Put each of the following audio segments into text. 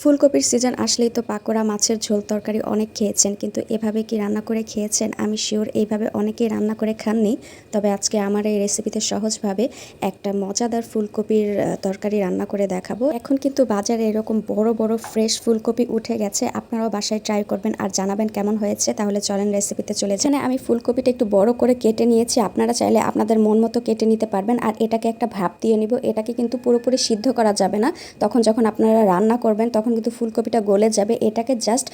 ফুলকপির সিজন আসলেই তো পাকোড়া, মাছের ঝোল, তরকারি অনেক খেয়েছেন, কিন্তু এভাবে কি রান্না করে খেয়েছেন? আমি শিওর এইভাবে অনেকেই রান্না করে খাননি। তবে আজকে আমার এই রেসিপিতে সহজভাবে একটা মজাদার ফুলকপির তরকারি রান্না করে দেখাবো। এখন কিন্তু বাজারে এরকম বড় বড় ফ্রেশ ফুলকপি উঠে গেছে, আপনারাও বাসায় ট্রাই করবেন আর জানাবেন কেমন হয়েছে। তাহলে চলেন রেসিপিতে চলে যাই। এখানে আমি ফুলকপিটা একটু বড় করে কেটে নিয়েছি, আপনারা চাইলে আপনাদের মন মতো কেটে নিতে পারবেন। আর এটাকে একটা ভাপ দিয়ে নিব। এটাকে কিন্তু পুরোপুরি সিদ্ধ করা যাবে না, তখন যখন আপনারা রান্না করবেন তখন কিন্তু ফুলকপিটা গলে যাবে। এটাকে জাস্ট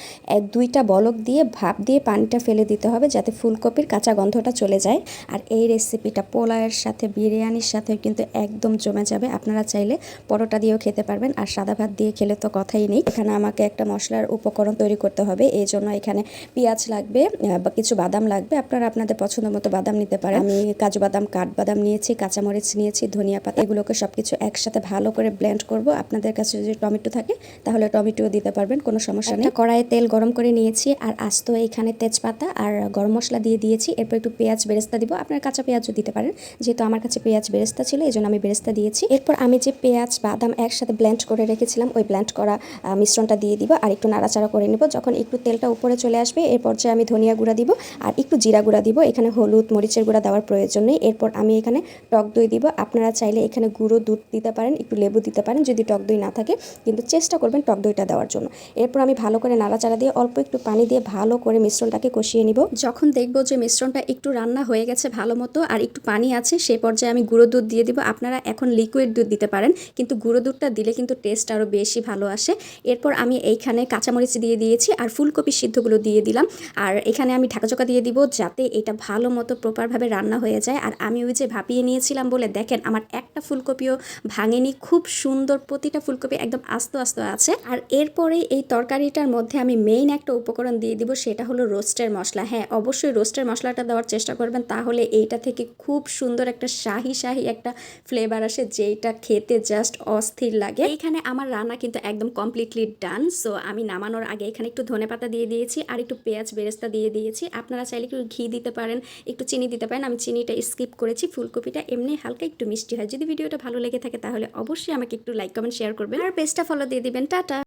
দুইটা বলক দিয়ে ভাপ দিয়ে পানিটা ফেলে দিতে হবে, যাতে ফুলকপির কাঁচা গন্ধটা চলে যায়। আর এই রেসিপিটা পোলাওয়ের সাথে, বিরিয়ানির সাথে কিন্তু একদম জমে যাবে। আপনারা চাইলে পরোটা দিয়েও খেতে পারবেন, আর সাদা ভাত দিয়ে খেলে তো কথাই নেই। এখানে আমাকে একটা মশলার উপকরণ তৈরি করতে হবে, এই জন্য এখানে পেঁয়াজ লাগবে বা কিছু বাদাম লাগবে। আপনারা আপনাদের পছন্দ মতো বাদাম নিতে পারেন। আমি কাজু বাদাম, কাঠবাদাম নিয়েছি, কাঁচামরিচ নিয়েছি, ধনিয়া পাতা, এগুলোকে সবকিছু একসাথে ভালো করে ব্লেন্ড করব। আপনাদের কাছে যদি টমেটো থাকে তাহলে টমেটো দিতে পারবেন, কোনো সমস্যা নেই। কড়াইয়ে তেল গরম করে নিয়েছি, আর আস্ত এখানে তেজপাতা আর গরম মশলা দিয়ে দিয়েছি। এরপর একটু পেঁয়াজ বেরেস্তা দিব, আপনার কাঁচা পেঁয়াজও দিতে পারেন, যেহেতু আমার কাছে পেঁয়াজ বেরেস্তা ছিল এই জন্য আমি বেরেস্তা দিয়েছি। এরপর আমি যে পেঁয়াজ বাদাম একসাথে ব্লেন্ড করে রেখেছিলাম, ওই ব্লেন্ড করা মিশ্রণটা দিয়ে দিব আর একটু নাড়াচাড়া করে নিব। যখন একটু তেলটা উপরে চলে আসবে, এর পর্যায়ে আমি ধনিয়া গুঁড়া দিব আর একটু জিরা গুঁড়া দিব। এখানে হলুদ মরিচের গুঁড়া দেওয়ার প্রয়োজন নেই। এরপর আমি এখানে টক দই দিব। আপনারা চাইলে এখানে গুঁড়ো দুধ দিতে পারেন, একটু লেবু দিতে পারেন যদি টক দই না থাকে, কিন্তু চেষ্টা করবেন টক দইটা দেওয়ার জন্য। এরপর আমি ভালো করে নাড়াচাড়া দিয়ে অল্প একটু পানি দিয়ে ভালো করে মিশ্রণটাকে কষিয়ে নিব। যখন দেখবো যে মিশ্রণটা একটু রান্না হয়ে গেছে ভালো মতো আর একটু পানি আছে, সেই পর্যায়ে আমি গুঁড়ো দুধ দিয়ে দিব। আপনারা এখন লিকুইড দুধ দিতে পারেন, কিন্তু গুঁড়ো দুধটা দিলে কিন্তু টেস্ট আরও বেশি ভালো আসে। এরপর আমি এইখানে কাঁচামরিচ দিয়ে দিয়েছি আর ফুলকপি সিদ্ধগুলো দিয়ে দিলাম। আর এখানে আমি ঢাকাচোকা দিয়ে দিব, যাতে এটা ভালো মতো প্রপারভাবে রান্না হয়ে যায়। আর আমি ওই যে ভাপিয়ে নিয়েছিলাম বলে দেখেন আমার একটা ফুলকপিও ভাঙেনি, খুব সুন্দর প্রতিটা ফুলকপি একদম আস্ত আস্ত আছে। আর এরপরে এই তরকারিটার মধ্যে আমি মেইন একটা উপকরণ দিয়ে দিব, সেটা হলো রোস্টের মশলা। হ্যাঁ, অবশ্যই রোস্টের মশলাটা দেওয়ার চেষ্টা করবেন, তাহলে এইটা থেকে খুব সুন্দর একটা শাহি শাহি একটা ফ্লেভার আসে, যেটা খেতে জাস্ট অস্থির লাগে। এইখানে আমার রান্না কিন্তু একদম কমপ্লিটলি ডান। সো আমি নামানোর আগে এখানে একটু ধনেপাতা দিয়ে দিয়েছি আর একটু পেঁয়াজ বেরেস্তা দিয়ে দিয়েছি। আপনারা চাইলে একটু ঘি দিতে পারেন, একটু চিনি দিতে পারেন, আমি চিনিটা স্কিপ করেছি। ফুলকপিটা এমনি হালকা একটু মিষ্টি হয়। যদি ভিডিওটা ভালো লেগে থাকে তাহলে অবশ্যই আমাকে একটু লাইক কমেন্ট শেয়ার করবেন আর পেজটা ফলো দিয়ে দিবেন। টাটা।